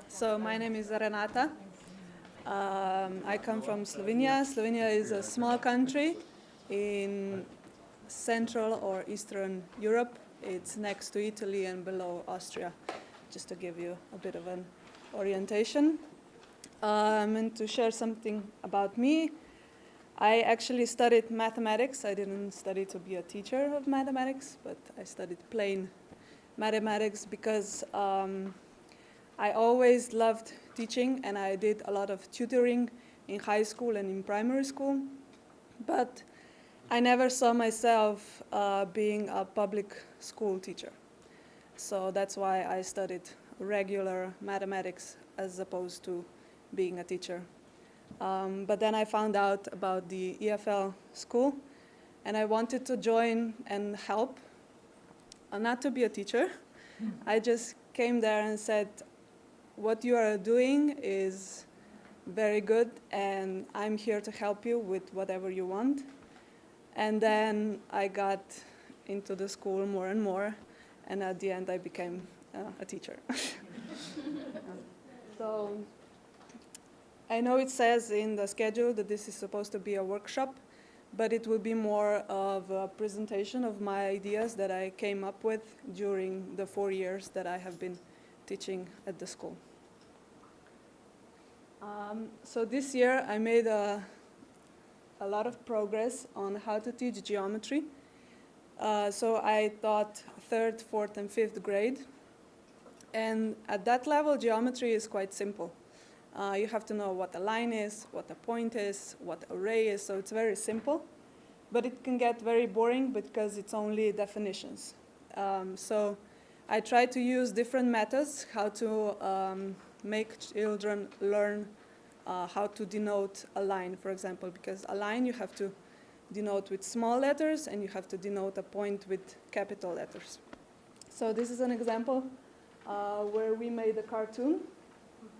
So my name is Renata. I come from Slovenia. Slovenia is a small country in Central or Eastern Europe. It's next to Italy and below Austria, just to give you a bit of an orientation. And to share something about me, I actually studied mathematics. I didn't study to be a teacher of mathematics, but I studied plain mathematics because I always loved teaching, and I did a lot of tutoring in high school and in primary school. But I never saw myself being a public school teacher. So that's why I studied regular mathematics as opposed to being a teacher. But then I found out about the EFL school, and I wanted to join and help, not to be a teacher. I just came there and said, what you are doing is very good, and I'm here to help you with whatever you want. And then I got into the school more and more, and at the end I became a teacher. So I know it says in the schedule that this is supposed to be a workshop, but it will be more of a presentation of my ideas that I came up with during the 4 years that I have been teaching at the school. So this year I made a lot of progress on how to teach geometry. So I taught 3rd, 4th, and 5th grade. And at that level, geometry is quite simple. You have to know what a line is, what a point is, what a ray is, so it's very simple. But it can get very boring because it's only definitions. So I try to use different methods how to make children learn how to denote a line, for example, because a line you have to denote with small letters and you have to denote a point with capital letters. So this is an example where we made a cartoon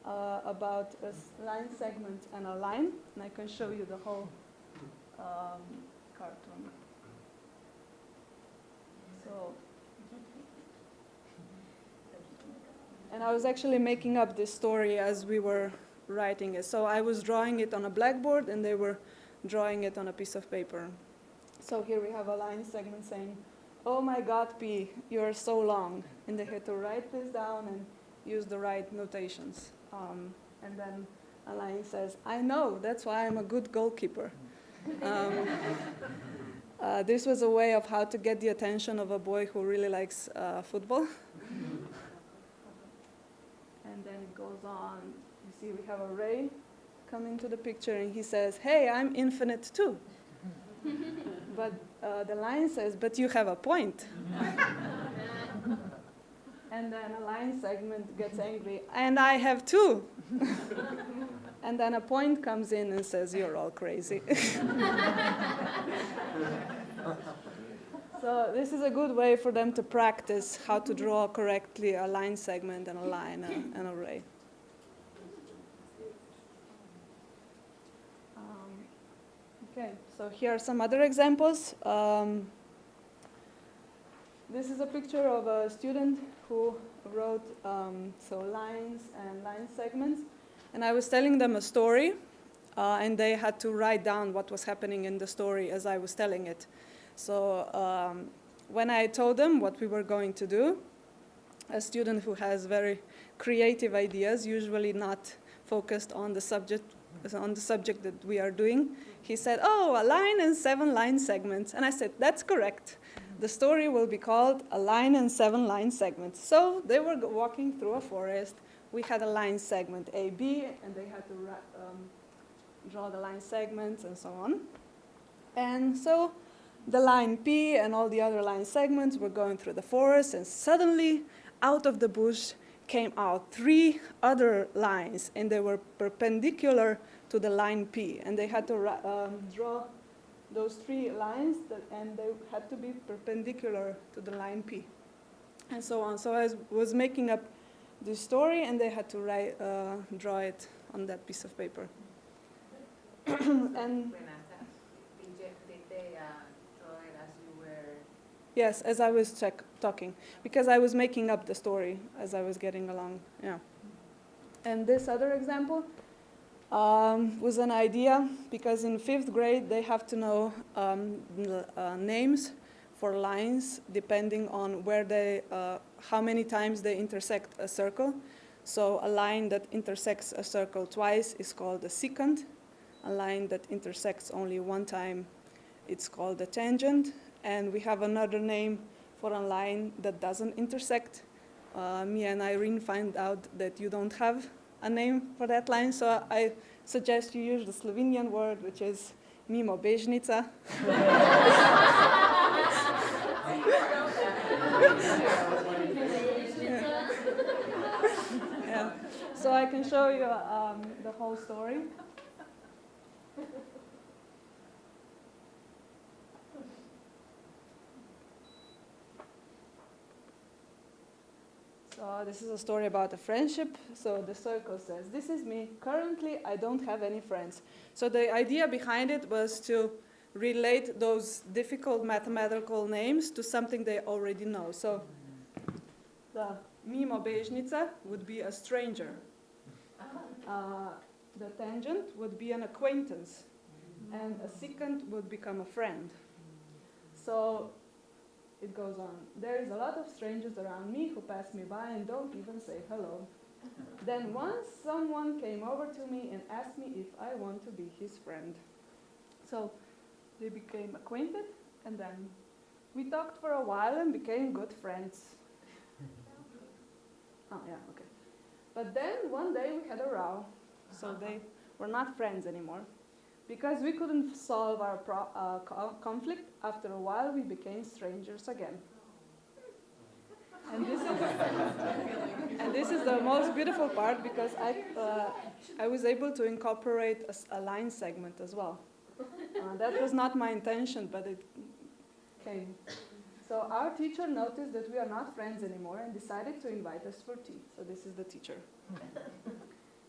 about a line segment and a line, and I can show you the whole cartoon. So, and I was actually making up this story as we were writing it. So I was drawing it on a blackboard, and they were drawing it on a piece of paper. So here we have a line segment saying, "Oh my God, P, you're so long." And they had to write this down and use the right notations. And then a line says, "I know, that's why I'm a good goalkeeper." This was a way of how to get the attention of a boy who really likes football. And then it goes on. You see we have a ray coming to the picture, and he says, "Hey, I'm infinite too." But the line says, "But you have a point." And then a line segment gets angry, "And I have two." And then a point comes in and says, "You're all crazy." So this is a good way for them to practice how to draw correctly a line segment and a line and an array. Okay, so here are some other examples. This is a picture of a student who wrote lines and line segments. And I was telling them a story, and they had to write down what was happening in the story as I was telling it. So when I told them what we were going to do, a student who has very creative ideas, usually not focused on the subject that we are doing, he said, "Oh, a line and 7 line segments." And I said, "That's correct. The story will be called A Line and 7 Line Segments." So they were walking through a forest. We had a line segment A, B, and they had to draw the line segments and so on. And so the line P and all the other line segments were going through the forest, and suddenly out of the bush came out 3 other lines, and they were perpendicular to the line P. And they had to draw those 3 lines, and they had to be perpendicular to the line P, and so on. So I was making up this story, and they had to draw it on that piece of paper. And did they draw it as you were? Yes, as I was talking, because I was making up the story as I was getting along. Yeah. And this other example was an idea, because in 5th grade they have to know names for lines depending on where they, how many times they intersect a circle. So a line that intersects a circle twice is called a secant. A line that intersects only one time, it's called a tangent. And we have another name for a line that doesn't intersect. Me and Irene find out that you don't have a name for that line, so I suggest you use the Slovenian word, which is mimo bežnica. Yeah. So I can show you the whole story. So this is a story about a friendship. So the circle says, this is me. Currently, I don't have any friends. So the idea behind it was to relate those difficult mathematical names to something they already know. So the mimo bežnica would be a stranger. The tangent would be an acquaintance. And a secant would become a friend. So it goes on. There is a lot of strangers around me who pass me by and don't even say hello. Then once someone came over to me and asked me if I want to be his friend. So they became acquainted, and then we talked for a while and became good friends. Oh, yeah, okay. But then one day we had a row, so they were not friends anymore. Because we couldn't solve our conflict, after a while we became strangers again. And this is the most beautiful part, because I was able to incorporate a line segment as well. That was not my intention, but it came. So our teacher noticed that we are not friends anymore and decided to invite us for tea. So this is the teacher.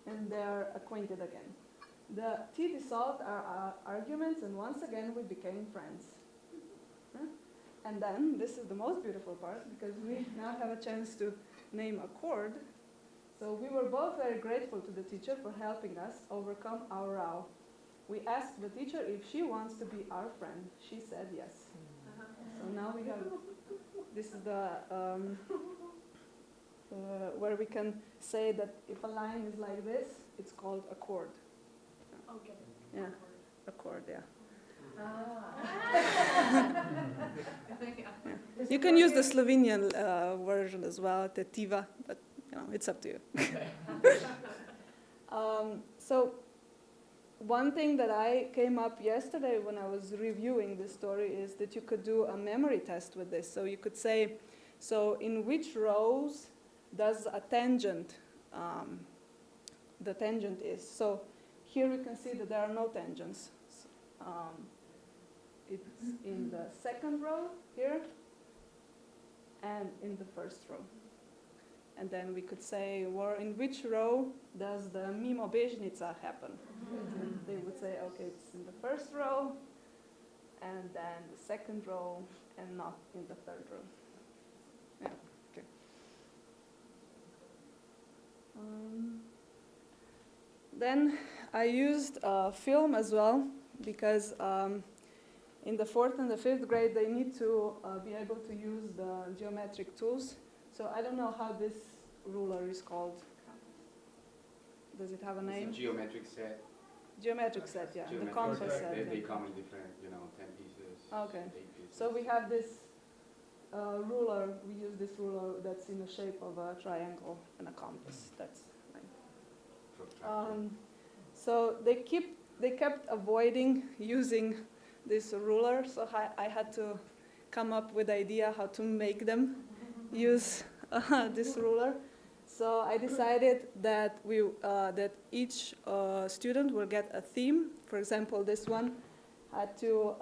And they're acquainted again. The tea dissolved our arguments, and once again we became friends. And then, this is the most beautiful part, because we now have a chance to name a chord. So we were both very grateful to the teacher for helping us overcome our row. We asked the teacher if she wants to be our friend. She said yes. So now we have, this is the, where we can say that if a line is like this, it's called a chord. Okay. Yeah, a chord, yeah. Yeah. You can use the Slovenian version as well, tetiva, but it's up to you. So one thing that I came up yesterday when I was reviewing this story is that you could do a memory test with this. So you could say, so in which rows does a tangent, the tangent is? So here we can see that there are no tangents. It's in the second row here and in the first row. And then we could say, well, in which row does the mimo bežnica happen? And they would say, okay, it's in the first row, and then the second row, and not in the third row. Yeah, okay. Then I used film as well, because in the 4th and the 5th grade they need to be able to use the geometric tools. So I don't know how this ruler is called. Does it have a name? It's a geometric set. Geometric set, yeah. Geometric The compass set. They Yeah. come in different, 10 pieces, Okay. 8 pieces. So we have this ruler. We use this ruler that's in the shape of a triangle and a compass. That's like. Protractor. So they kept avoiding using this ruler. So I had to come up with the idea how to make them use this ruler. So I decided that that each student will get a theme. For example, this one had to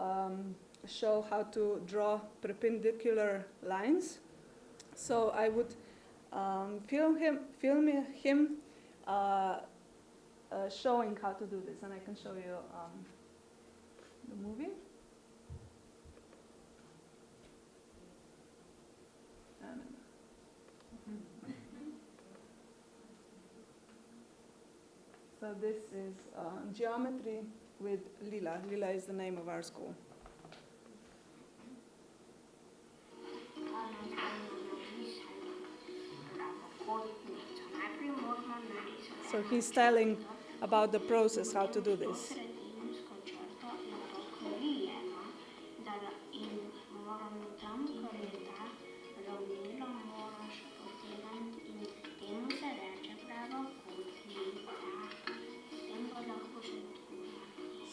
show how to draw perpendicular lines. So I would film him showing how to do this, and I can show you the movie. So this is geometry with Lila. Lila is the name of our school. So he's telling about the process, how to do this.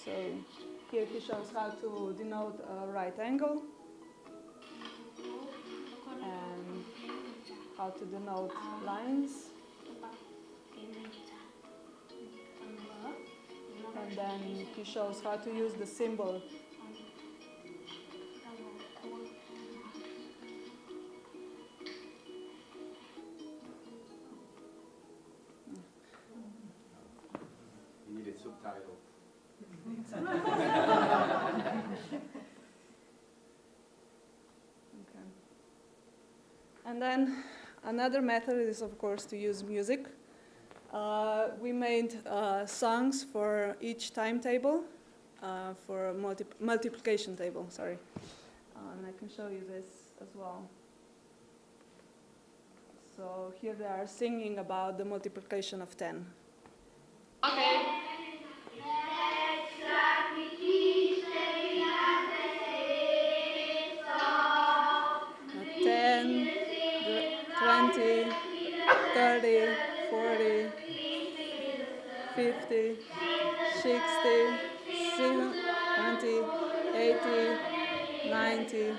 So here he shows how to denote a right angle and how to denote lines. And then he shows how to use the symbol. You need a subtitle. Okay. And then another method is, of course, to use music. We made songs for each timetable, for multiplication table, sorry. And I can show you this as well. So here they are singing about the multiplication of 10. Okay. 10, 20, 30, 40, 50, 60, 70, 80, 90.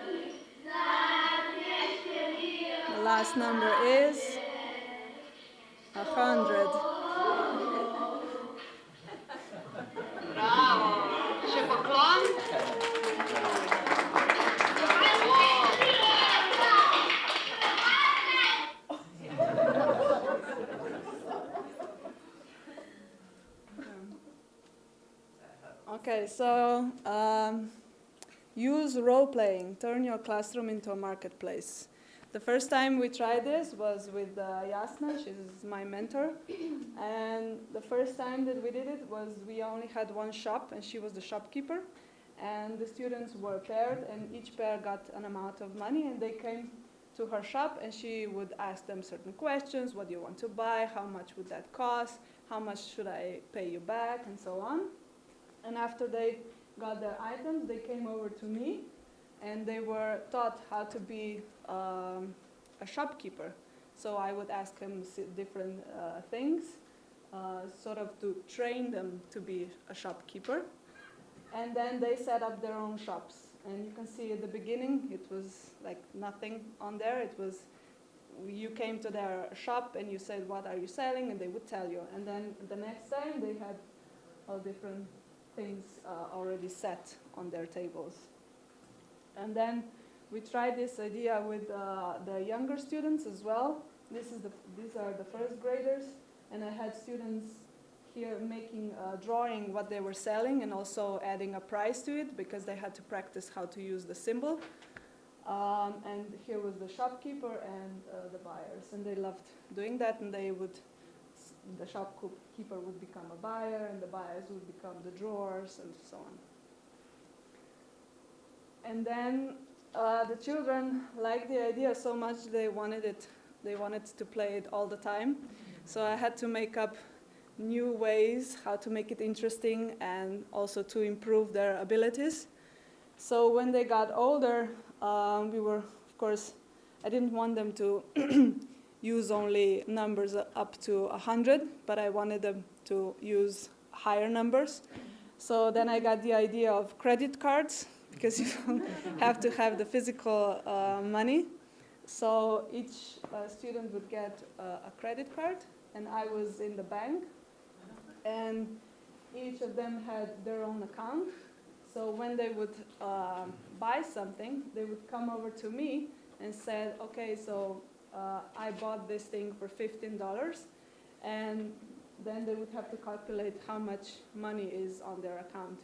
The last number is 100. Bravo. Še poklon? Okay, so use role playing. Turn your classroom into a marketplace. The first time we tried this was with Jasna, she's my mentor. And the first time that we did it was we only had one shop and she was the shopkeeper. And the students were paired and each pair got an amount of money and they came to her shop and she would ask them certain questions. What do you want to buy? How much would that cost? How much should I pay you back? And so on. And after they got their items, they came over to me and they were taught how to be a shopkeeper. So I would ask them different things, sort of to train them to be a shopkeeper. And then they set up their own shops. And you can see at the beginning, it was like nothing on there. It was, you came to their shop and you said, what are you selling? And they would tell you. And then the next time, they had all different things already set on their tables. And then we tried this idea with the younger students as well. These are the first graders, and I had students here drawing what they were selling and also adding a price to it because they had to practice how to use the symbol. And here was the shopkeeper and the buyers, and they loved doing that, and the shopkeeper would become a buyer and the buyers would become the drawers and so on. And then the children liked the idea so much they wanted to play it all the time. So I had to make up new ways how to make it interesting and also to improve their abilities. So when they got older, of course, I didn't want them to use only numbers up to 100, but I wanted them to use higher numbers. So then I got the idea of credit cards, because you don't have to have the physical money. So each student would get a credit card, and I was in the bank. And each of them had their own account. So when they would buy something, they would come over to me and said, okay, so I bought this thing for $15, and then they would have to calculate how much money is on their account.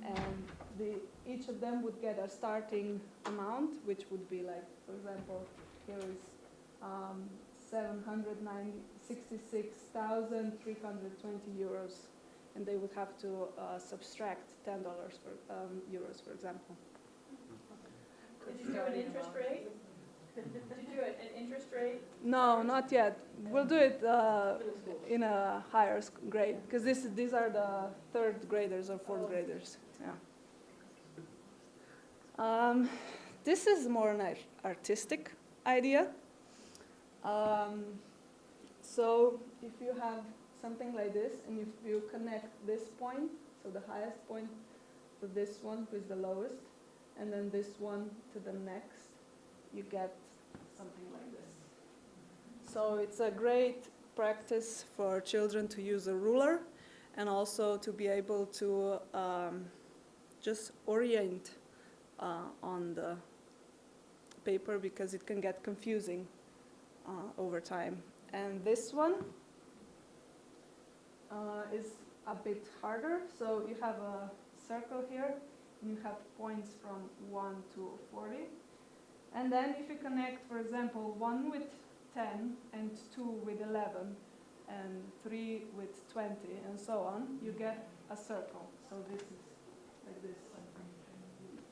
And each of them would get a starting amount, which would be like, for example, here is 66,320 euros, and they would have to subtract $10 for euros, for example. Did you do an interest rate? Did you do an interest rate? No, not yet. We'll do it in a higher grade, because these are the third graders or fourth graders. Yeah. This is more an artistic idea. So if you have something like this, and if you connect this point, so the highest point to this one, who is the lowest, and then this one to the next, you get something like this. So it's a great practice for children to use a ruler, and also to be able to just orient on the paper, because it can get confusing over time. And this one is a bit harder. So you have a circle here, and you have points from 1 to 40. And then if you connect, for example, 1 with 10, and 2 with 11, and 3 with 20, and so on, you get a circle. So this is like this.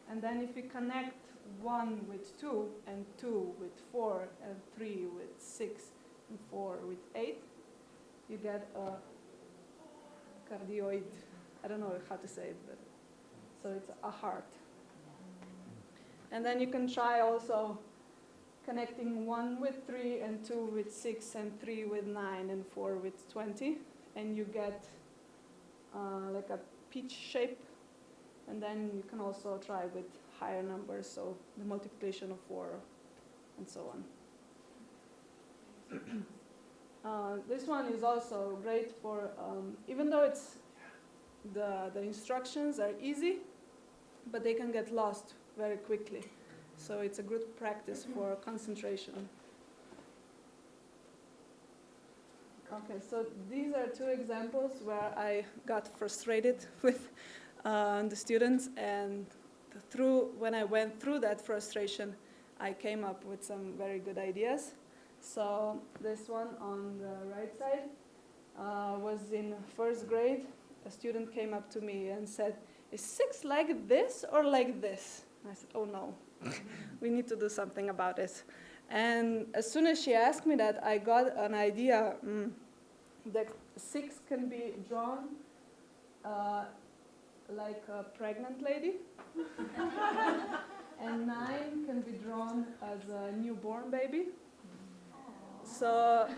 And then if you connect 1 with 2, and 2 with 4, and 3 with 6, and 4 with 8, you get a cardioid. I don't know how to say it, but so it's a heart. And then you can try also connecting 1 with 3, and 2 with 6, and 3 with 9, and 4 with 20, and you get like a peach shape. And then you can also try with higher numbers, so the multiplication of 4, and so on. This one is also great for, even though it's the instructions are easy, but they can get lost very quickly. So it's a good practice for concentration. Okay, so these are 2 examples where I got frustrated with the students, and when I went through that frustration, I came up with some very good ideas. So this one on the right side was in 1st grade. A student came up to me and said, "Is 6 like this or like this?" And I said, "Oh no, we need to do something about it." And as soon as she asked me that, I got an idea that 6 can be drawn like a pregnant lady, and 9 can be drawn as a newborn baby. So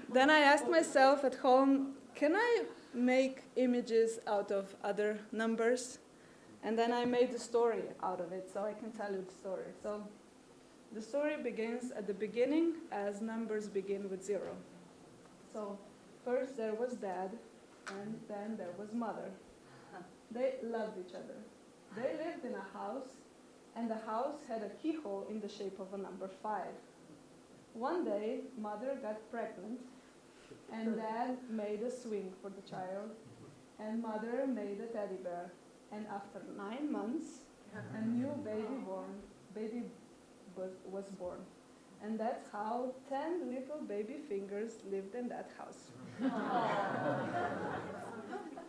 then I asked myself at home, can I make images out of other numbers? And then I made a story out of it, so I can tell you the story. So the story begins at the beginning, as numbers begin with 0. So first there was Dad, and then there was Mother. They loved each other. They lived in a house, and the house had a keyhole in the shape of a number 5. One day, Mother got pregnant, and Dad made a swing for the child, and Mother made a teddy bear. And after 9 months, a new baby was born. And that's how 10 little baby fingers lived in that house.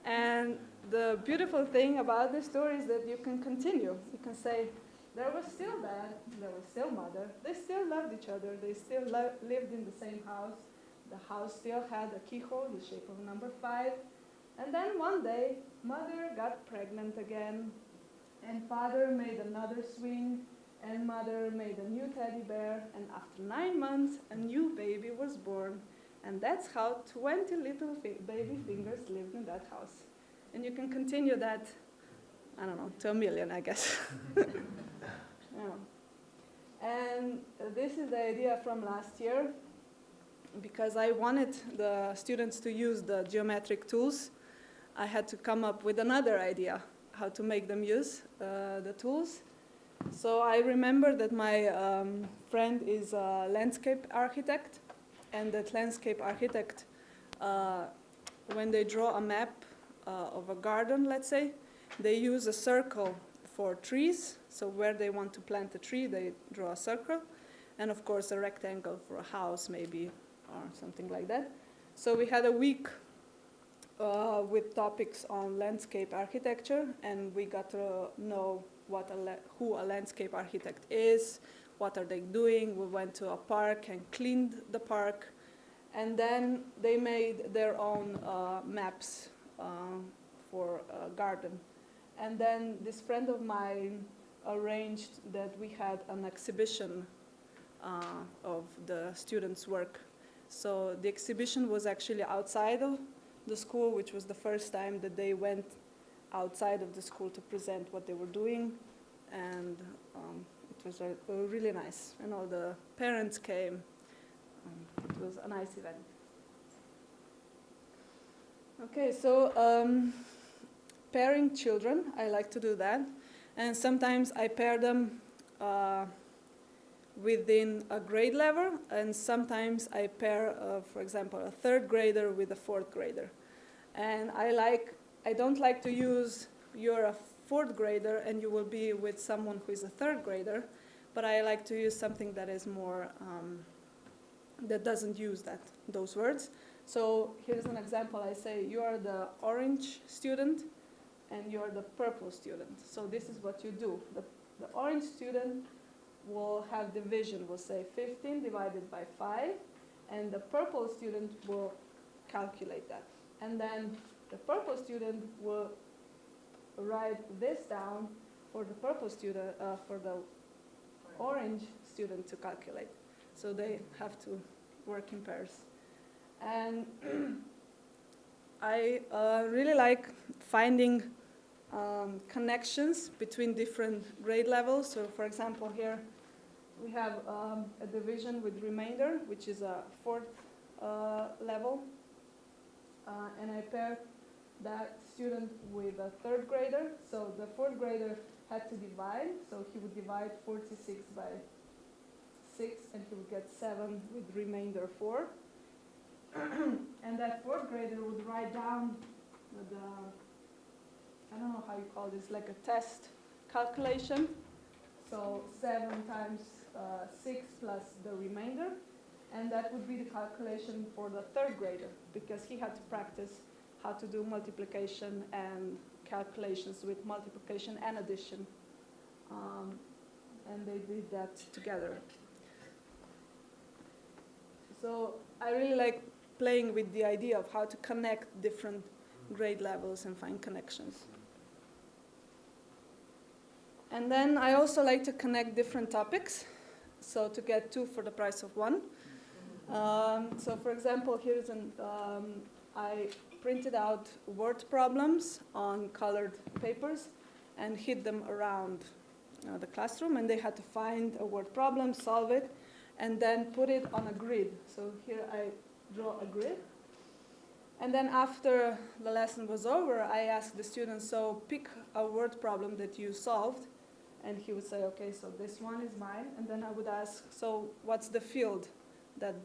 And the beautiful thing about this story is that you can continue. You can say, there was still Dad, there was still Mother, they still loved each other, they still lived in the same house. The house still had a keyhole in the shape of number 5. And then one day, Mother got pregnant again, and Father made another swing, and Mother made a new teddy bear, and after 9 months, a new baby was born. And that's how 20 little baby fingers lived in that house. And you can continue that, I don't know, to 1 million, I guess. Yeah. And this is the idea from last year, because I wanted the students to use the geometric tools. I had to come up with another idea, how to make them use the tools. So I remember that my friend is a landscape architect, and that landscape architect, when they draw a map of a garden, let's say, they use a circle for trees. So where they want to plant a tree, they draw a circle. and of course a rectangle for a house maybe, or something like that. So we had a week with topics on landscape architecture, and we got to know who a landscape architect is, what are they doing. We went to a park and cleaned the park, and then they made their own maps for a garden. And then this friend of mine arranged that we had an exhibition of the students' work. So the exhibition was actually outside of the school, which was the first time that they went outside of the school to present what they were doing. And it was really nice. And all the parents came. It was a nice event. Okay, so pairing children, I like to do that. And sometimes I pair them within a grade level, and sometimes I pair, for example, a third grader with a fourth grader. And I don't like to use you're a fourth grader and you will be with someone who is a third grader, but I like to use something that is more, that doesn't use those words. So here's an example. I say you are the orange student and you're the purple student. So this is what you do. The orange student will have division. We'll say 15 divided by 5, and the purple student will calculate that. And then the purple student will write this down for the purple student, for the orange student to calculate. So they have to work in pairs. And I really like finding connections between different grade levels. So for example, here we have a division with remainder, which is a fourth level. And I paired that student with a third grader. So the fourth grader had to divide. So he would divide 46 by 6, and he would get 7 with remainder 4. And that fourth grader would write down the, I don't know how you call this, like a test calculation. So 7 times 6 plus the remainder. And that would be the calculation for the third grader, because he had to practice how to do multiplication and calculations with multiplication and addition. And they did that together. So I really like playing with the idea of how to connect different grade levels and find connections. And then I also like to connect different topics, so to get 2 for the price of 1. So for example, here's I printed out word problems on colored papers and hid them around the classroom, and they had to find a word problem, solve it, and then put it on a grid. So here I draw a grid. And then after the lesson was over, I asked the students, so pick a word problem that you solved. And he would say, okay, so this one is mine. And then I would ask, so what's the field that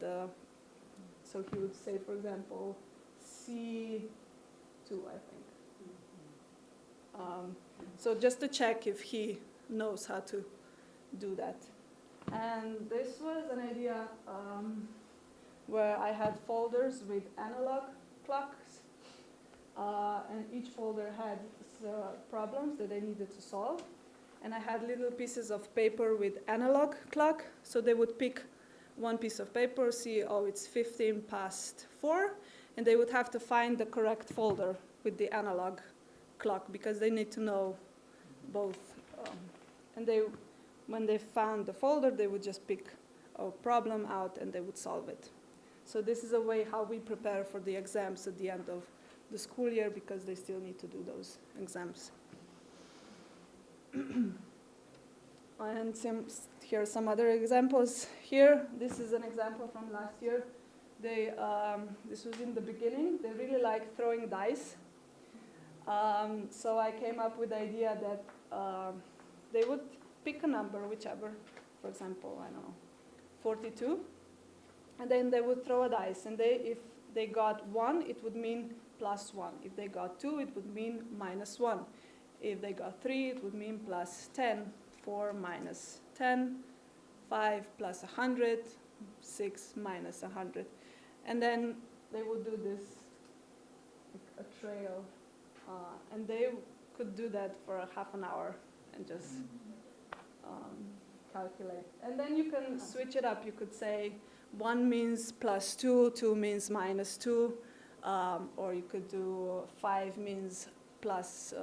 so he would say, for example, C2, I think. So just to check if he knows how to do that. And this was an idea where I had folders with analog clocks, and each folder had problems that I needed to solve. And I had little pieces of paper with analog clock, so they would pick one piece of paper, see, oh, it's 15 past 4, and they would have to find the correct folder with the analog clock, because they need to know both. And when they found the folder, they would just pick a problem out and they would solve it. So this is a way how we prepare for the exams at the end of the school year, because they still need to do those exams. And here are some other examples. Here, this is an example from last year. This was in the beginning. They really like throwing dice. So I came up with the idea that they would pick a number, whichever, for example, I don't know, 42. And then they would throw a dice. And if they got 1, it would mean +1. If they got 2, it would mean -1. If they got 3, it would mean +10. 4 minus 10, 5 plus 100, 6 minus 100. And then they would do this, like a trail, and they could do that for a half an hour and just calculate. And then you can switch it up. You could say 1 means plus 2, 2 means minus 2, or you could do 5 means plus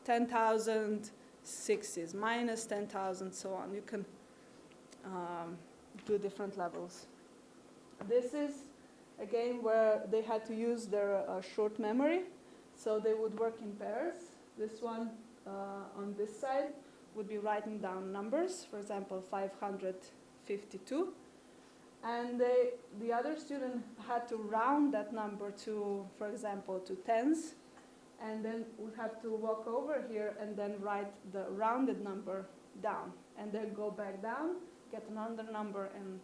10,000, 6 is minus 10,000, so on. You can do different levels. This is a game where they had to use their short memory, so they would work in pairs. This one on this side would be writing down numbers, for example, 552. And the other student had to round that number to, for example, to tens, and then would have to walk over here and then write the rounded number down, and then go back down, get another number, and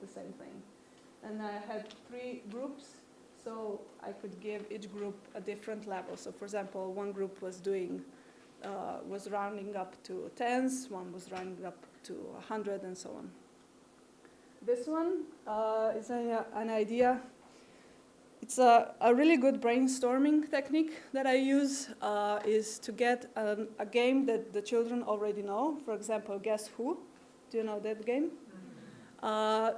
the same thing. And I had 3 groups, so I could give each group a different level. So, for example, one group was was rounding up to tens, one was rounding up to 100, and so on. This one is an idea. It's a really good brainstorming technique that I use, is to get a game that the children already know. For example, Guess Who? Do you know that game?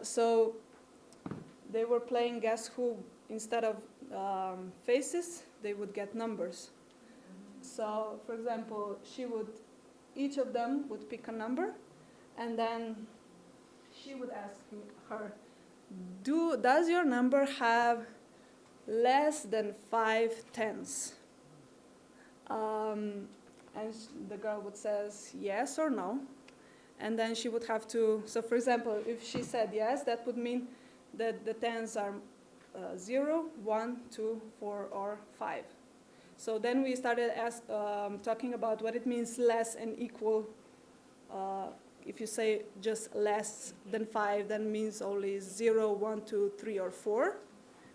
So they were playing Guess Who. Instead of faces, they would get numbers. So, for example, each of them would pick a number, and then she would ask her, does your number have less than 5 tens? And the girl would say yes or no. And then she would have to, so for example, if she said yes, that would mean that the tens are 0, 1, 2, 4, or 5. So then we started talking about what it means less and equal. If you say just less than 5, that means only 0, 1, 2, 3, or 4.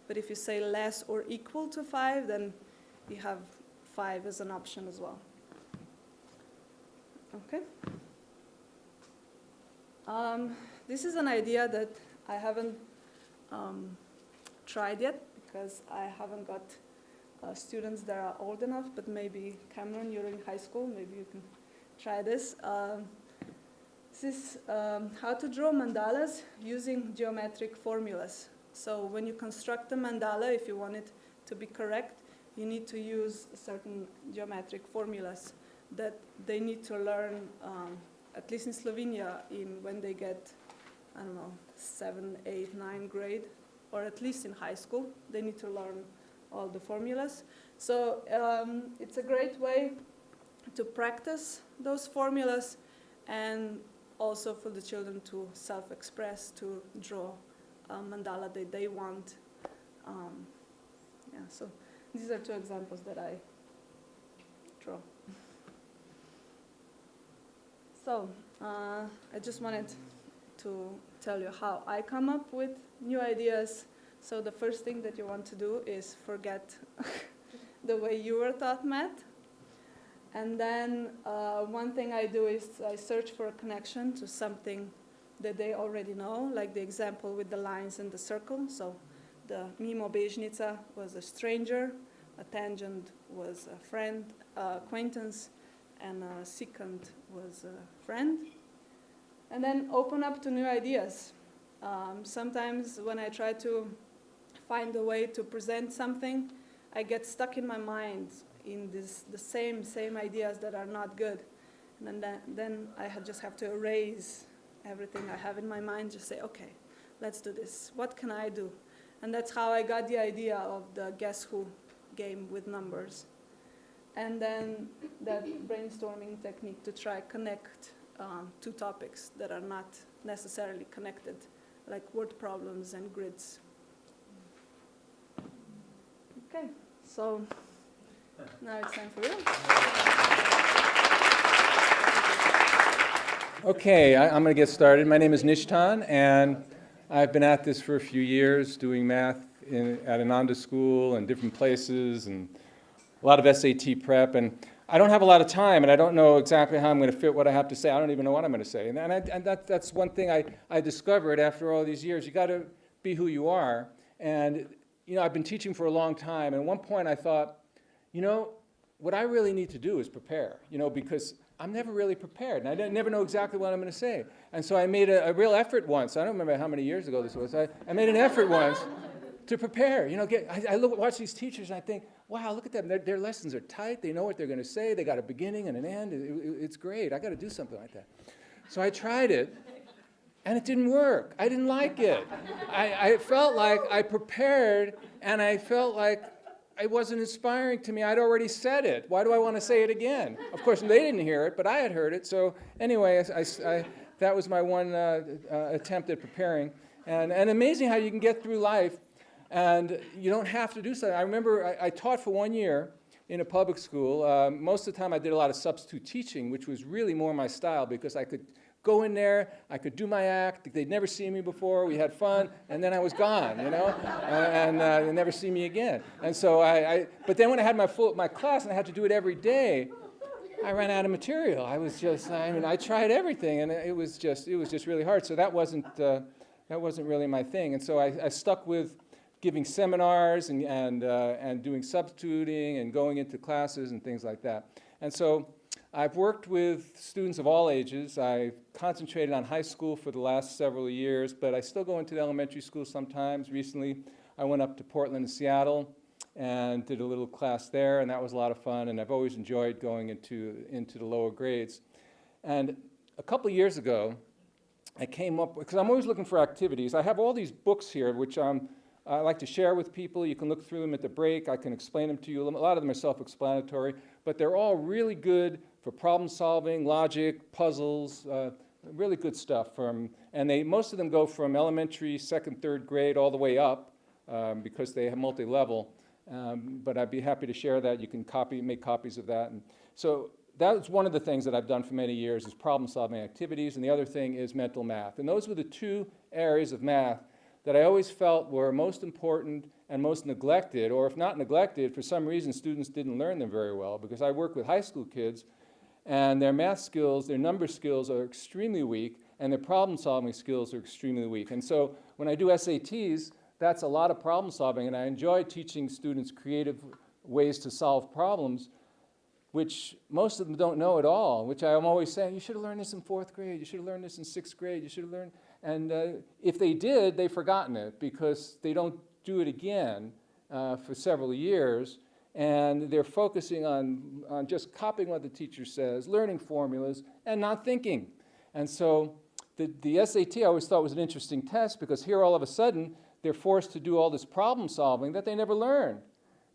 But if you say less or equal to 5, then you have 5 as an option as well. Okay. This is an idea that I haven't tried yet, because I haven't got students that are old enough, but maybe Cameron, you're in high school, maybe you can try this. This is how to draw mandalas using geometric formulas. So when you construct a mandala, if you want it to be correct, you need to use certain geometric formulas that they need to learn, at least in Slovenia, when they get, I don't know, 7, 8, 9 grade, or at least in high school, they need to learn all the formulas. So it's a great way to practice those formulas, and also for the children to self-express, to draw a mandala that they want. So these are 2 examples that I draw. So I just wanted to tell you how I come up with new ideas. So the first thing that you want to do is forget the way you were taught math. And then one thing I do is I search for a connection to something that they already know, like the example with the lines and the circle. So the mimo bežnica was a stranger, a tangent was a friend, acquaintance, and a secant was a friend. And then open up to new ideas. Sometimes when I try to find a way to present something, I get stuck in my mind in the same ideas that are not good. And then I just have to erase everything I have in my mind, just say, okay, let's do this. What can I do? And that's how I got the idea of the Guess Who game with numbers. And then that brainstorming technique to try connect 2 topics that are not necessarily connected, like word problems and grids. Okay, so now it's time for you. Okay, I'm going to get started. My name is Nishtan, and I've been at this for a few years, doing math at Ananda School and different places, and a lot of SAT prep. And I don't have a lot of time, and I don't know exactly how I'm going to fit what I have to say. I don't even know what I'm going to say. And that's one thing I discovered after all these years. You got to be who you are. And, you know, I've been teaching for a long time, and at one point I thought, you know, what I really need to do is prepare, you know, because I'm never really prepared, and I never know exactly what I'm going to say. And so I made a real effort once. I don't remember how many years ago this was. I made an effort once to prepare. You know, watch these teachers, and I think, wow, look at them. Their lessons are tight. They know what they're going to say. They got a beginning and an end. It's great. I got to do something like that. So I tried it, and it didn't work. I didn't like it. I felt like I prepared, and I felt like it wasn't inspiring to me. I'd already said it. Why do I want to say it again? Of course, they didn't hear it, but I had heard it. So anyway, that was my one attempt at preparing. And amazing how you can get through life and you don't have to do something. I remember I taught for 1 year in a public school. Most of the time I did a lot of substitute teaching, which was really more my style because I could go in there, I could do my act, they'd never seen me before, we had fun, and then I was gone, you know, and they'd never see me again. And so but then when I had my class and I had to do it every day, I ran out of material. I was just, I tried everything, and it was just really hard. So that wasn't really my thing. And so I stuck with giving seminars and doing substituting and going into classes and things like that. And so I've worked with students of all ages. I've concentrated on high school for the last several years, but I still go into the elementary school sometimes. Recently, I went up to Portland and Seattle and did a little class there, and that was a lot of fun, and I've always enjoyed going into the lower grades. And a couple of years ago, I came up, because I'm always looking for activities. I have all these books here, which I like to share with people. You can look through them at the break. I can explain them to you. A lot of them are self-explanatory, but they're all really good for problem solving, logic, puzzles, really good stuff. And most of them go from elementary, second, third grade, all the way up because they have multi-level. But I'd be happy to share that. You can make copies of that. And so that's one of the things that I've done for many years is problem solving activities, and the other thing is mental math. And those were the two areas of math that I always felt were most important and most neglected, or if not neglected, for some reason students didn't learn them very well, because I work with high school kids and their math skills, their number skills are extremely weak, and their problem solving skills are extremely weak. And so when I do SATs, that's a lot of problem solving, and I enjoy teaching students creative ways to solve problems, which most of them don't know at all, which I'm always saying, you should have learned this in 4th grade, you should have learned this in 6th grade, you should have learned, and if they did, they've forgotten it because they don't do it again for several years, and they're focusing on just copying what the teacher says, learning formulas, and not thinking. And so the SAT I always thought was an interesting test because here all of a sudden they're forced to do all this problem solving that they never learned.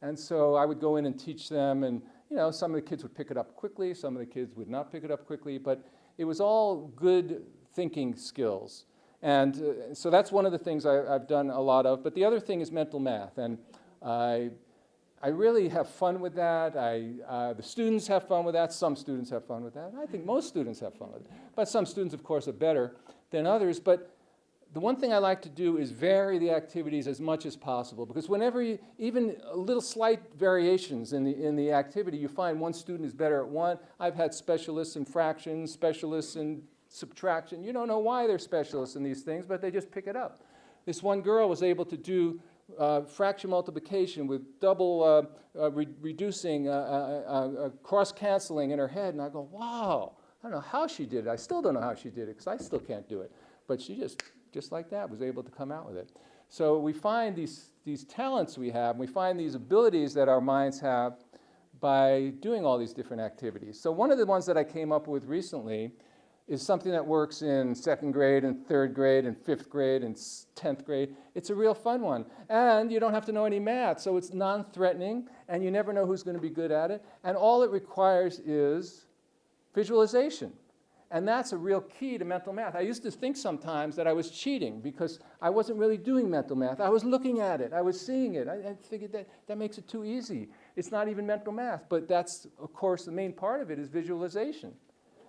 And so I would go in and teach them, and you know, some of the kids would pick it up quickly, some of the kids would not pick it up quickly, but it was all good thinking skills. And so that's one of the things I've done a lot of. But the other thing is mental math, and I really have fun with that. The students have fun with that. Some students have fun with that. I think most students have fun with it. But some students, of course, are better than others. But the one thing I like to do is vary the activities as much as possible, because whenever even little slight variations in the activity, you find one student is better at one. I've had specialists in fractions, specialists in subtraction. You don't know why they're specialists in these things, but they just pick it up. This one girl was able to do fraction multiplication with double reducing, cross-canceling in her head, and I go, wow, I don't know how she did it. I still don't know how she did it, because I still can't do it. But she just like that, was able to come out with it. So we find these talents we have, and we find these abilities that our minds have by doing all these different activities. So one of the ones that I came up with recently is something that works in 2nd grade and 3rd grade and 5th grade and 10th grade. It's a real fun one. And you don't have to know any math, so it's non-threatening, and you never know who's going to be good at it. And all it requires is visualization. And that's a real key to mental math. I used to think sometimes that I was cheating because I wasn't really doing mental math. I was looking at it. I was seeing it. I figured that makes it too easy. It's not even mental math. But that's, of course, the main part of it is visualization.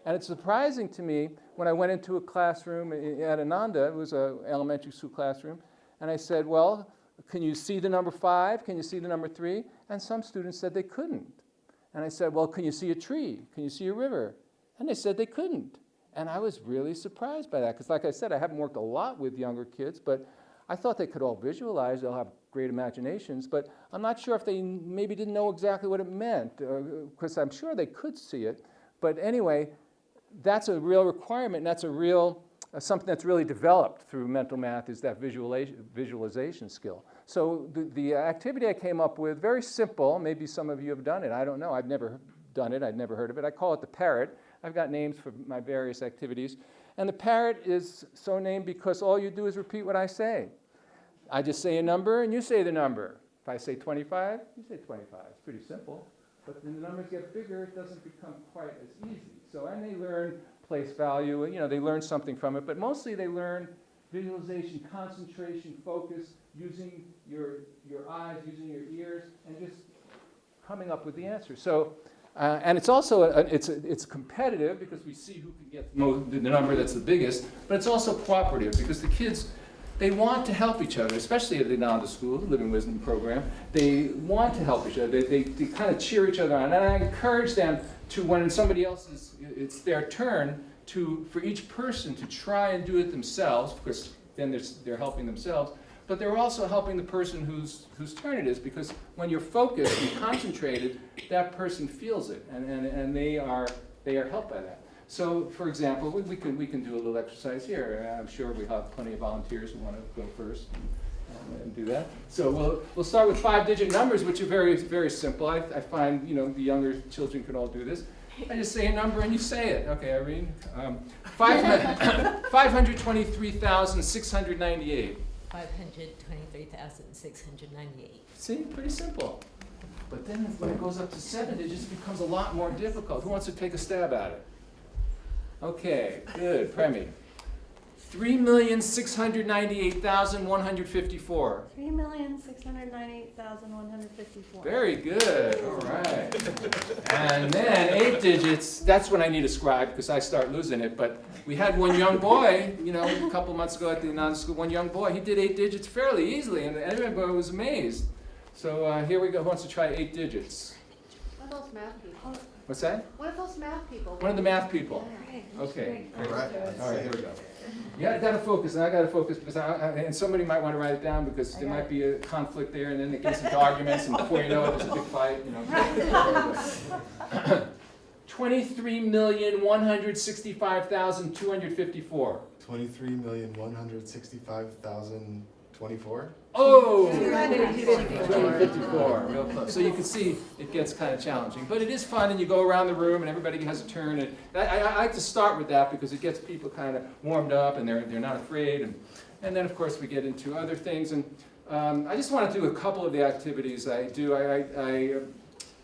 And it's surprising to me when I went into a classroom at Ananda, it was an elementary school classroom, and I said, well, can you see the number 5? Can you see the number 3? And some students said they couldn't. And I said, well, can you see a tree? Can you see a river? And they said they couldn't. And I was really surprised by that, because like I said, I haven't worked a lot with younger kids, but I thought they could all visualize, they'll have great imaginations, but I'm not sure if they maybe didn't know exactly what it meant, because I'm sure they could see it. But anyway, that's a real requirement, and that's a real, something that's really developed through mental math, is that visualization skill. So the activity I came up with, very simple, maybe some of you have done it, I don't know, I've never done it, I'd never heard of it. I call it the parrot. I've got names for my various activities. And the parrot is so named because all you do is repeat what I say. I just say a number and you say the number. If I say 25, you say 25. It's pretty simple. But when the numbers get bigger, it doesn't become quite as easy. So, and they learn place value, and they learn something from it, but mostly they learn visualization, concentration, focus, using your eyes, using your ears, and just coming up with the answer. So, and it's also, it's competitive because we see who can get the number that's the biggest, but it's also cooperative because the kids, they want to help each other, especially at the Nanda School, the Living Wisdom program. They want to help each other. They kind of cheer each other on. And I encourage them to, when somebody else it's their turn, for each person to try and do it themselves, because then they're helping themselves. But they're also helping the person whose turn it is, because when you're focused and concentrated, that person feels it, and they are helped by that. So, for example, we can do a little exercise here. I'm sure we have plenty of volunteers who want to go first and do that. So we'll start with 5-digit numbers, which are very, very simple. I find the younger children can all do this. I just say a number and you say it. Okay, Irene. 523,698. 523,698. See, pretty simple. But then when it goes up to 7 digits, it becomes a lot more difficult. Who wants to take a stab at it? Okay, good. Premi. 3,698,154. 3,698,154. Very good. All right. And then 8 digits. That's when I need a scribe because I start losing it. But we had one young boy, a couple months ago at the Nanda School. One young boy, he did 8 digits fairly easily, and everybody was amazed. So here we go. Who wants to try 8 digits? What are those math people? What's that? What are those math people? One of the math people. Okay. All right. All right, here we go. Yeah, I got to focus, and I got to focus because and somebody might want to write it down because there might be a conflict there, and then it gets into arguments, and before you know it, there's a big fight. 23,165,254. 23,165,024. Oh, 254, real close. So you can see it gets kind of challenging, but it is fun, and you go around the room, and everybody has a turn. And I like to start with that because it gets people kind of warmed up, and they're not afraid. And then, of course, we get into other things. And I just want to do a couple of the activities I do.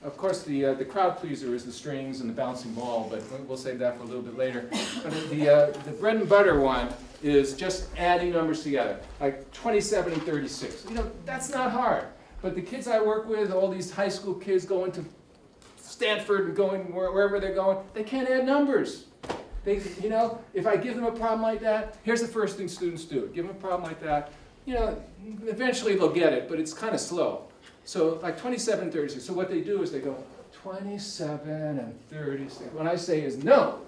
Of course, the crowd pleaser is the strings and the bouncing ball, but we'll save that for a little bit later. But the bread and butter one is just adding numbers together, like 27 and 36. That's not hard. But the kids I work with, all these high school kids going to Stanford and going wherever they're going, they can't add numbers. If I give them a problem like that, here's the first thing students do. Give them a problem like that. Eventually they'll get it, but it's kind of slow. So like 27 and 36. So what they do is they go 27 and 36. What I say is no,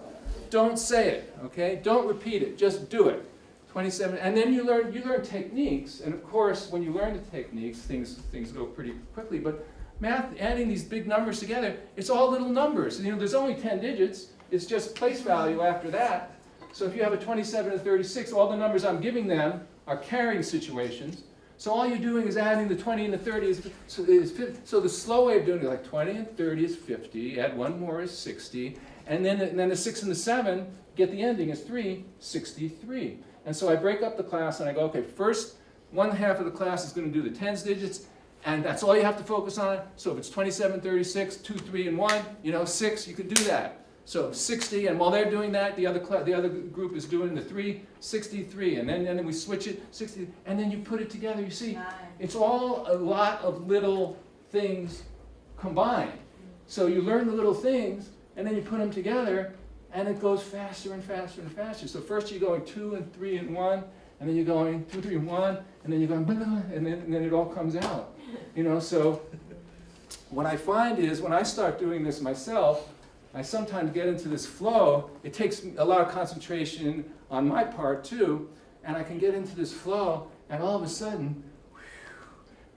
don't say it, okay? Don't repeat it, just do it. 27, and then you learn techniques, and of course when you learn the techniques, things go pretty quickly, but math, adding these big numbers together, it's all little numbers. There's only 10 digits, it's just place value after that. So if you have a 27 and 36, all the numbers I'm giving them are carrying situations. So all you're doing is adding the 20 and the 30 is 50. So the slow way of doing it, like 20 and 30 is 50, add one more is 60, and then the 6 and the 7, get the ending is 3, 63. And so I break up the class and I go, okay, first one half of the class is going to do the tens digits, and that's all you have to focus on. So if it's 27, 36, 2, 3, and 1, 6, you could do that. So 60, and while they're doing that, the other group is doing the 3, 63, and then we switch it, 60, and then you put it together. You see, it's all a lot of little things combined. So you learn the little things, and then you put them together, and it goes faster and faster and faster. So first you're going 2 and 3 and 1, and then you're going 2, 3 and 1, and then you're going, and then it all comes out. So what I find is when I start doing this myself, I sometimes get into this flow. It takes a lot of concentration on my part too, and I can get into this flow, and all of a sudden,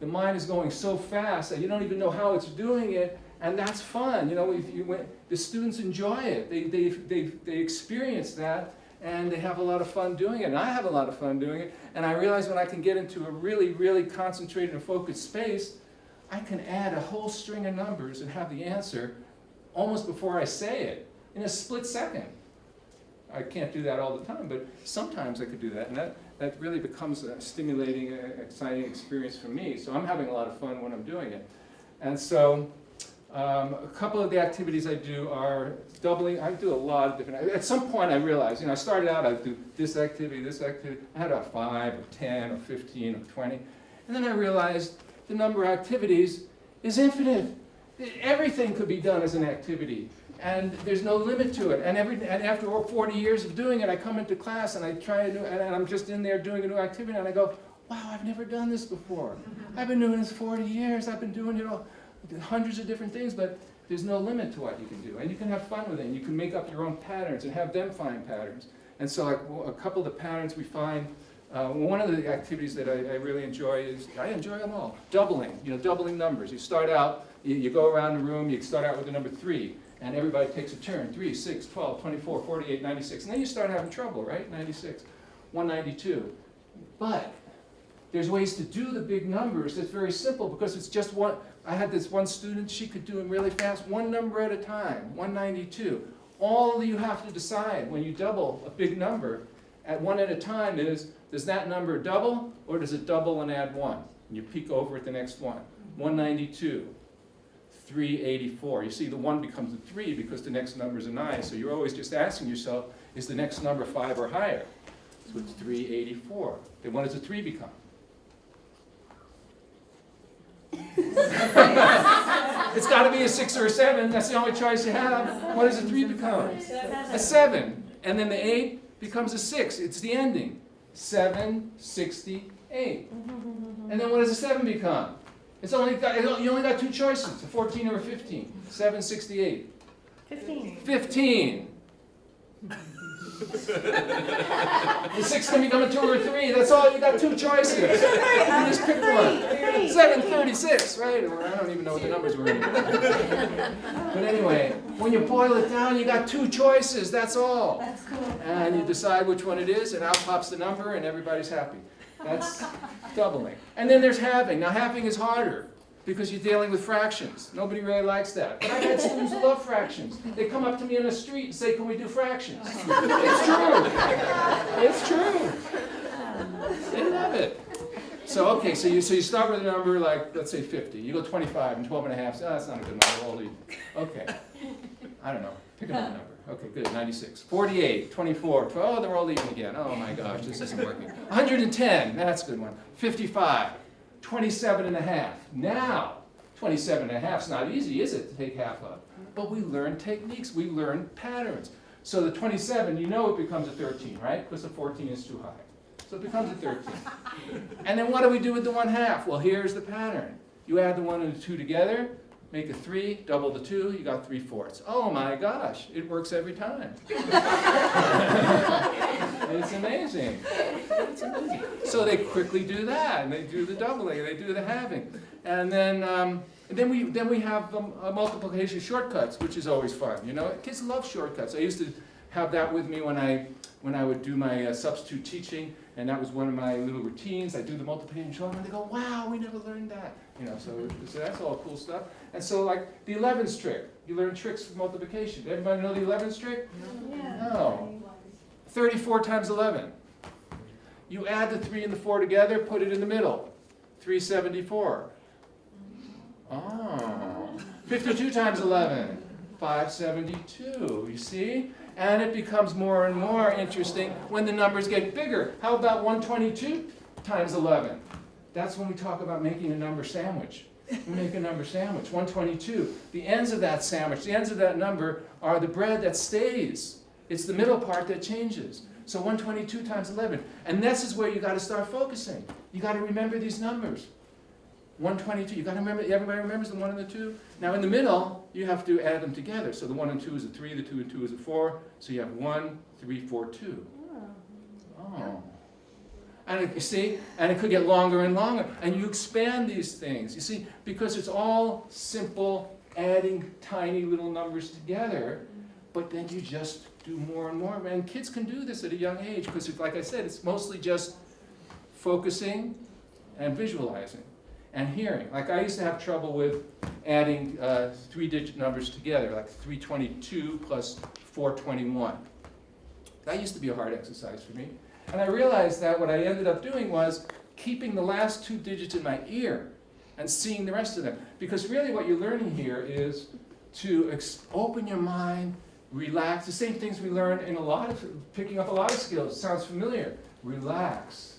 the mind is going so fast that you don't even know how it's doing it, and that's fun. You know, the students enjoy it. They experience that, and they have a lot of fun doing it, and I have a lot of fun doing it. And I realize when I can get into a really, really concentrated and focused space, I can add a whole string of numbers and have the answer almost before I say it, in a split second. I can't do that all the time, but sometimes I could do that, and that really becomes a stimulating, exciting experience for me. So I'm having a lot of fun when I'm doing it. And so a couple of the activities I do are doubling. I do a lot of different, at some point I realized, I started out, I'd do this activity, I had about 5 or 10 or 15 or 20, and then I realized the number of activities is infinite. Everything could be done as an activity, and there's no limit to it. And after 40 years of doing it, I come into class and I try a new, and I'm just in there doing a new activity, and I go, wow, I've never done this before. I've been doing this 40 years. I've been doing hundreds of different things, but there's no limit to what you can do, and you can have fun with it. And you can make up your own patterns and have them find patterns. And so, a couple of the patterns we find. One of the activities that I really enjoy is, I enjoy them all, doubling, doubling numbers. You start out, you go around the room, you start out with the number 3, and everybody takes a turn, 3, 6, 12, 24, 48, 96, and then you start having trouble, right? 96, 192. But there's ways to do the big numbers that's very simple, because it's just one. I had this one student, she could do them really fast, one number at a time, 192. All you have to decide when you double a big number at one at a time is, does that number double, or does it double and add 1? And you peek over at the next one. 192, 384. You see, the 1 becomes a 3 because the next number is a 9. So you're always just asking yourself, is the next number 5 or higher? So it's 384. Then what does a 3 become? It's got to be a 6 or a 7. That's the only choice you have. What does a 3 become? A 7. And then the 8 becomes a 6. It's the ending. 768. And then what does a 7 become? You only got 2 choices, a 14 or a 15. 768. 15. The 6 can become a 2 or a 3. That's all. You got 2 choices. You just pick one. 736, right? Or I don't even know what the numbers were anymore. But anyway, when you boil it down, you got 2 choices. That's all. That's cool. And you decide which one it is, and out pops the number, and everybody's happy. That's doubling. And then there's halving. Now halving is harder, because you're dealing with fractions. Nobody really likes that. But I've had students who love fractions. They come up to me in the street and say, can we do fractions? It's true. It's true. They love it. So, okay, so you start with a number like, let's say 50. You go 25 and 12 and a half. So, that's not a good number. All even. Okay. I don't know. Pick another number. Okay, good. 96. 48, 24, 12. Oh, they're all even again. Oh my gosh, this isn't working. 110. That's a good one. 55. 27 and a half. Now, 27 and a half is not easy, is it, to take half of? But we learn techniques, we learn patterns. So the 27, it becomes a 13, right? Because the 14 is too high. So it becomes a 13. And then what do we do with the 1/2? Well, here's the pattern. You add the 1 and the 2 together, make a 3, double the 2, you got 3/4. Oh my gosh, it works every time. It's amazing. It's amazing. So they quickly do that, and they do the doubling, and they do the halving. And then we have multiplication shortcuts, which is always fun. Kids love shortcuts. I used to have that with me when I would do my substitute teaching, and that was one of my little routines. I do the multiplication shortcut, and they go, wow, we never learned that. So that's all cool stuff. And so like the 11's trick, you learn tricks for multiplication. Did everybody know the 11's trick? Yeah. No. 34 times 11. You add the 3 and the 4 together, put it in the middle. 374. Oh. 52 times 11. 572. You see? And it becomes more and more interesting when the numbers get bigger. How about 122 times 11? That's when we talk about making a number sandwich. We make a number sandwich. 122. The ends of that sandwich, the ends of that number are the bread that stays. It's the middle part that changes. So 122 times 11. And this is where you got to start focusing. You got to remember these numbers. 122, you gotta remember, everybody remembers the 1 and the 2? Now in the middle, you have to add them together. So the 1 and 2 is a 3, the 2 and 2 is a 4. So you have 1, 3, 4, 2. Oh. And you see, and it could get longer and longer. And you expand these things, you see, because it's all simple, adding tiny little numbers together, but then you just do more and more. And kids can do this at a young age, because like I said, it's mostly just focusing and visualizing and hearing. Like I used to have trouble with adding 3-digit numbers together, like 322 plus 421. That used to be a hard exercise for me. And I realized that what I ended up doing was keeping the last 2 digits in my ear and seeing the rest of them. Because really what you're learning here is to open your mind, relax. The same things we learn in picking up a lot of skills. Sounds familiar. Relax.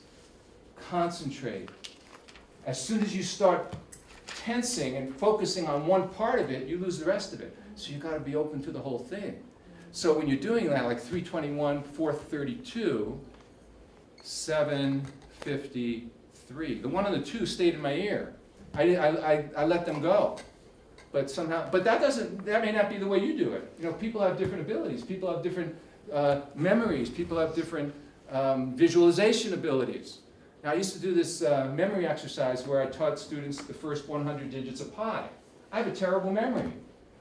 Concentrate. As soon as you start tensing and focusing on one part of it, you lose the rest of it. So you've got to be open to the whole thing. So when you're doing that, like 321, 432, 753. The 1 and the 2 stayed in my ear. I let them go. But somehow, that may not be the way you do it. You know, people have different abilities. People have different memories. People have different visualization abilities. Now, I used to do this memory exercise where I taught students the first 100 digits of pi. I have a terrible memory.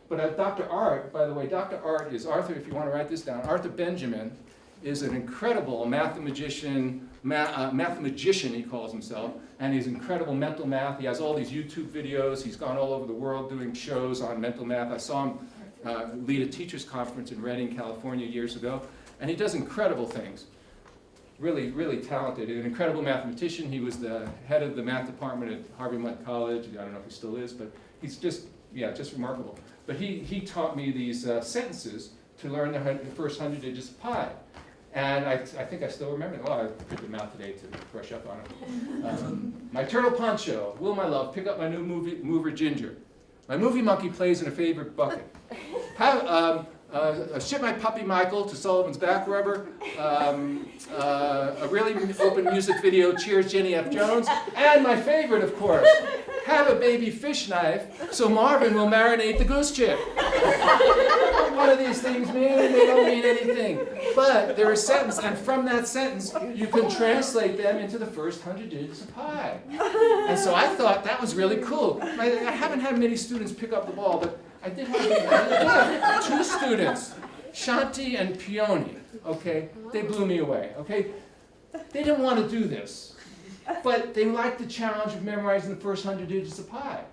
But Dr. Art, by the way, Dr. Art is Arthur, if you want to write this down, Arthur Benjamin is an incredible mathematician, he calls himself, and he's incredible mental math. He has all these YouTube videos. He's gone all over the world doing shows on mental math. I saw him lead a teachers conference in Redding, California years ago, and he does incredible things. Really, really talented, an incredible mathematician. He was the head of the math department at Harvey-Mudd College. I don't know if he still is, but he's just remarkable. But he taught me these sentences to learn the first 100 digits of pi. And I think I still remember them. Well, I put them out today to brush up on them. My turtle poncho, will my love pick up my new mover Ginger? My movie monkey plays in a favorite bucket. Ship my puppy Michael to Sullivan's back rubber. A really open music video, Cheers Jenny F. Jones. And my favorite, of course, have a baby fish knife so Marvin will marinate the goose chip. What do these things mean? They don't mean anything. But they're a sentence, and from that sentence, you can translate them into the first 100 digits of pi. And so I thought that was really cool. I haven't had many students pick up the ball, but I did have 2 students, Shanti and Peony, okay? They blew me away, okay? They didn't want to do this, but they liked the challenge of memorizing the first 100 digits of pi.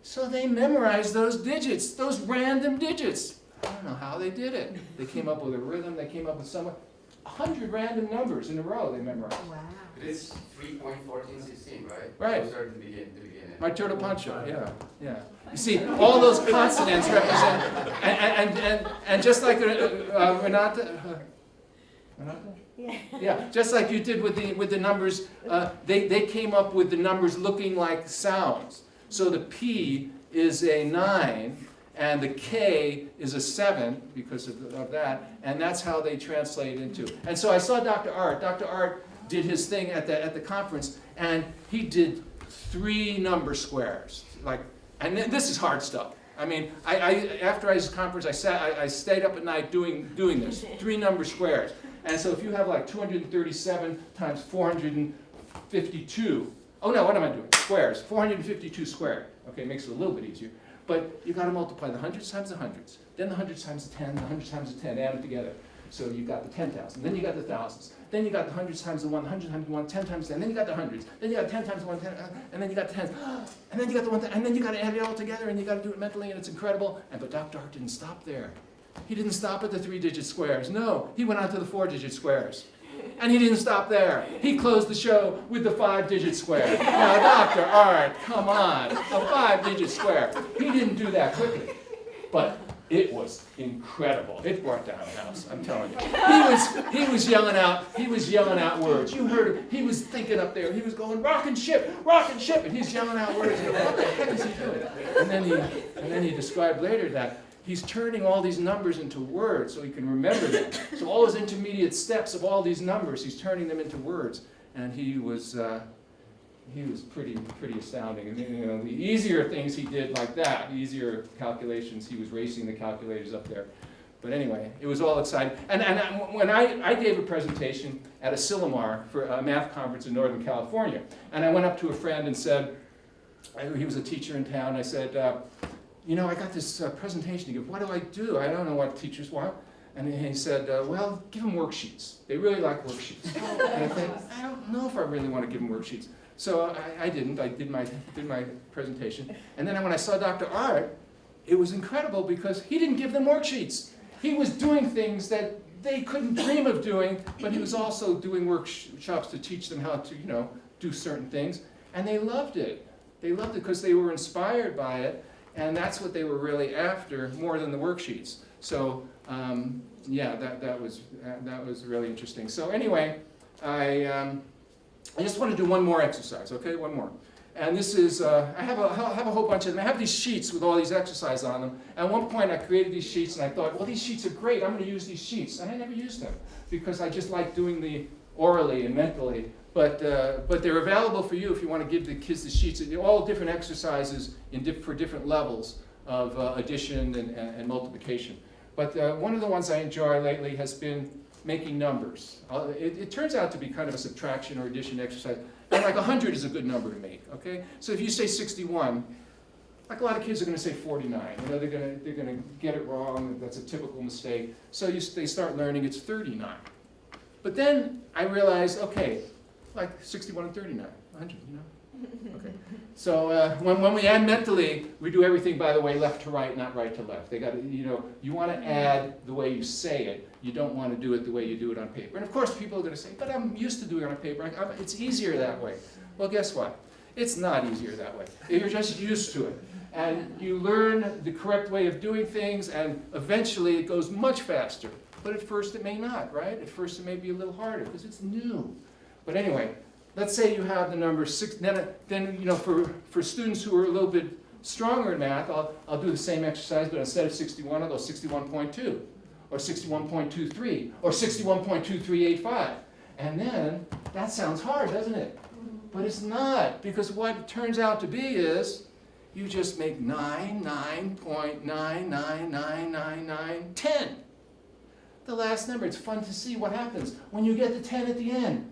So they memorized those digits, those random digits. I don't know how they did it. They came up with a rhythm, they came up with 100 random numbers in a row they memorized. Wow. It is 3.1416, right? Right. Those are the beginning. My turtle poncho, yeah. You see, all those consonants represent, and just like Renata? Yeah, just like you did with the numbers, they came up with the numbers looking like sounds. So the P is a 9, and the K is a 7 because of that, and that's how they translate into. And so I saw Dr. Art. Dr. Art did his thing at the conference, and he did 3 number squares. And this is hard stuff. I mean, after his conference, I stayed up at night doing this, 3 number squares. And so if you have like 237 times 452, oh no, what am I doing? Squares, 452 squared. Okay, makes it a little bit easier. But you got to multiply the hundreds times the hundreds, then the hundreds times the 10, the hundreds times the 10, add them together. So you got the 10,000, then you got the thousands, then you got the hundreds times the 1, the hundreds times the 1, 10 times 10, then you got the hundreds, then you got 10 times the 1, 10, and then you got the tens, and then you got the 1, and then you got to add it all together, and you got to do it mentally, and it's incredible. But Dr. Art didn't stop there. He didn't stop at the 3-digit squares. No, he went on to the 4-digit squares. And he didn't stop there. He closed the show with the 5-digit square. Now, Dr. Art, come on, a 5-digit square. He didn't do that quickly, but it was incredible. It brought down a house, I'm telling you. He was yelling out words. You heard him. He was thinking up there. He was going, rocket ship, and he's yelling out words. You know, what the heck is he doing? And then he described later that he's turning all these numbers into words so he can remember them. So all those intermediate steps of all these numbers, he's turning them into words. And he was he was pretty astounding. And you know, the easier things he did like that, easier calculations, he was racing the calculators up there. But anyway, it was all exciting. And when I gave a presentation at Asilomar for a math conference in Northern California, and I went up to a friend and said, he was a teacher in town, I said, you know, I got this presentation. He goes, what do I do? I don't know what teachers want. And he said, well, give them worksheets. They really like worksheets. And I think, I don't know if I really want to give them worksheets. So I didn't. I did my presentation. And then when I saw Dr. Art, it was incredible because he didn't give them worksheets. He was doing things that they couldn't dream of doing, but he was also doing workshops to teach them how to, you know, do certain things. And they loved it. They loved it because they were inspired by it, and that's what they were really after more than the worksheets. So yeah, that was really interesting. So anyway, I just want to do one more exercise, okay? One more. And this is, I have a whole bunch of them. I have these sheets with all these exercises on them. At one point I created these sheets and I thought, well, these sheets are great. I'm going to use these sheets. And I never used them because I just like doing the orally and mentally. But they're available for you if you want to give the kids the sheets. They're all different exercises for different levels of addition and multiplication. But one of the ones I enjoy lately has been making numbers. It turns out to be kind of a subtraction or addition exercise. And like 100 is a good number to make, okay? So if you say 61, like a lot of kids are going to say 49. You know, they're going to get it wrong. That's a typical mistake. So they start learning it's 39. But then I realized, okay, like 61 and 39, 100, you know? Okay. So when we add mentally, we do everything, by the way, left to right, not right to left. They got to, you know, you want to add the way you say it. You don't want to do it the way you do it on paper. And of course, people are going to say, but I'm used to doing it on paper. It's easier that way. Well, guess what? It's not easier that way. You're just used to it. And you learn the correct way of doing things, and eventually it goes much faster. But at first it may not, right? At first it may be a little harder because it's new. But anyway, let's say you have the number 6. Then you know, for students who are a little bit stronger in math, I'll do the same exercise, but instead of 61, I'll go 61.2, or 61.23, or 61.2385. And then that sounds hard, doesn't it? But it's not, because what it turns out to be is you just make 9.9999910. The last number. It's fun to see what happens when you get the 10 at the end.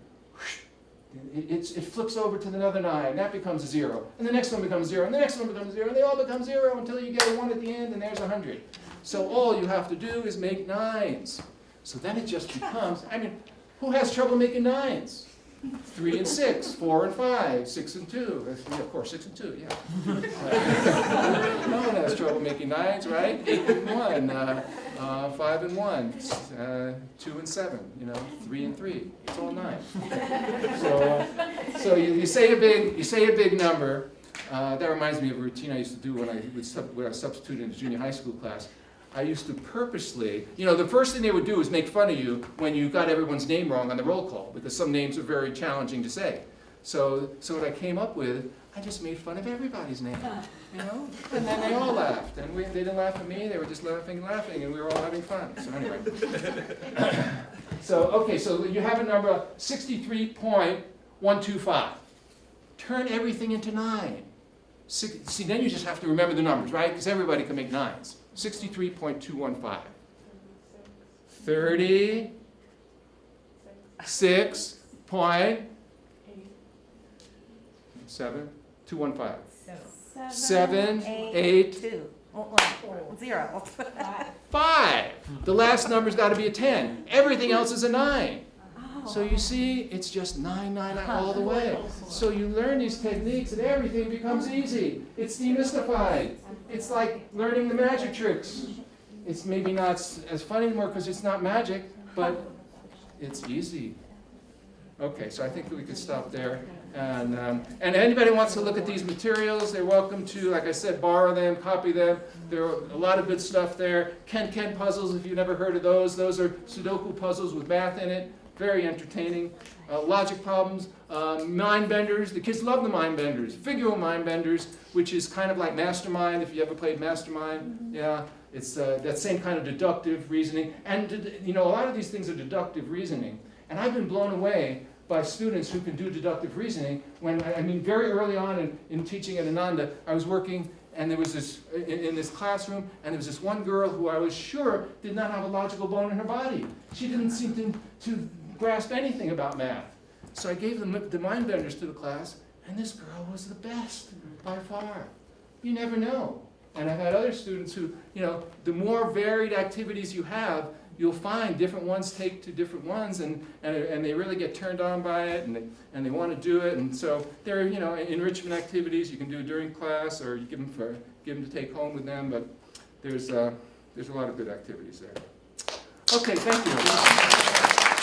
It flips over to another 9. That becomes a 0. And the next one becomes 0. And the next one becomes 0. And they all become 0 until you get a 1 at the end, and there's 100. So all you have to do is make 9s. So then it just becomes, I mean, who has trouble making 9s? 3 and 6, 4 and 5, 6 and 2. Yeah, of course, 6 and 2, yeah. No one has trouble making 9s, right? 8 and 1, 5 and 1, 2 and 7, you know, 3 and 3. It's all 9. So you say a big number. That reminds me of a routine I used to do when I substituted in a junior high school class. I used to purposely, you know, the first thing they would do is make fun of you when you got everyone's name wrong on the roll call, because some names are very challenging to say. So what I came up with, I just made fun of everybody's name, you know? And then they all laughed. And they didn't laugh at me, they were just laughing, and we were all having fun. So anyway. So you have a number 63.125. Turn everything into 9. See, then you just have to remember the numbers, right? Because everybody can make 9s. 63.215. 36.215. 7, 8, 2, 0. 5. The last number's got to be a 10. Everything else is a 9. So you see, it's just 9, 9, 9 all the way. So you learn these techniques and everything becomes easy. It's demystified. It's like learning the magic tricks. It's maybe not as fun anymore because it's not magic, but it's easy. Okay, so I think we could stop there. And anybody who wants to look at these materials, they're welcome to, like I said, borrow them, copy them. There are a lot of good stuff there. Ken puzzles, if you've never heard of those. Those are Sudoku puzzles with math in it. Very entertaining. Logic problems, mind benders. The kids love the mind benders. Figural mind benders, which is kind of like Mastermind, if you ever played Mastermind. Yeah, it's that same kind of deductive reasoning. And, you know, a lot of these things are deductive reasoning. And I've been blown away by students who can do deductive reasoning. When, I mean, very early on in teaching at Ananda, I was working, and there was this, in this classroom, and there was this one girl who I was sure did not have a logical bone in her body. She didn't seem to grasp anything about math. So I gave the mind benders to the class, and this girl was the best by far. You never know. And I've had other students who, you know, the more varied activities you have, you'll find different ones take to different ones, and they really get turned on by it, and they want to do it. And so there are, you know, enrichment activities you can do during class, or you give them to take home with them. But there's a lot of good activities there. Okay, thank you.